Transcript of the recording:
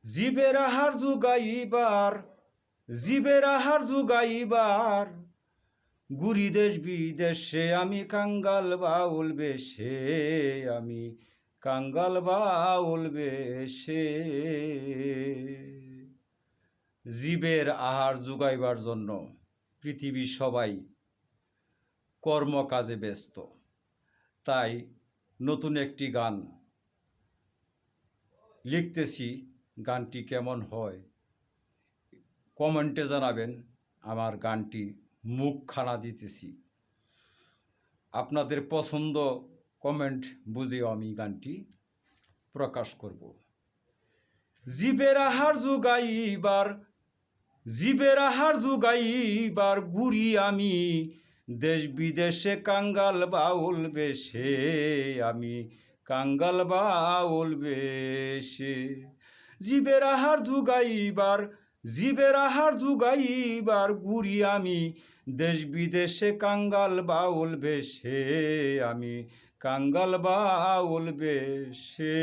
জীবের আহার জুগাইবার, জীবের আহার জুগাইবার, ঘুরি দেশ বিদেশে আমি কাঙ্গাল বাউল বেশে, আমি কাঙ্গাল বাউল বেশে। জীবের আহার জুগাইবার জন্য পৃথিবীর সবাই কর্মকাজে ব্যস্ত, তাই নতুন একটি গান লিখতেছি। গানটি কেমন হয় কমেন্টে জানাবেন। আমার গানটি মুখখানা দিতেছি, আপনাদের পছন্দ কমেন্ট বুঝেও আমি গানটি প্রকাশ করব। জীবের আহার জুগাইবার, জীবের আহার জুগাইবার, ঘুরি আমি দেশ বিদেশে কাঙ্গাল বাউল বেশে, আমি কাঙ্গাল বাউল বেশে। জীবের আহার জুগাইবার, জীবের আহার জুগাইবার, ঘুরি আমি দেশ বিদেশে কাঙ্গাল বাউল বেশে, আমি কাঙ্গাল বাউল বেশে।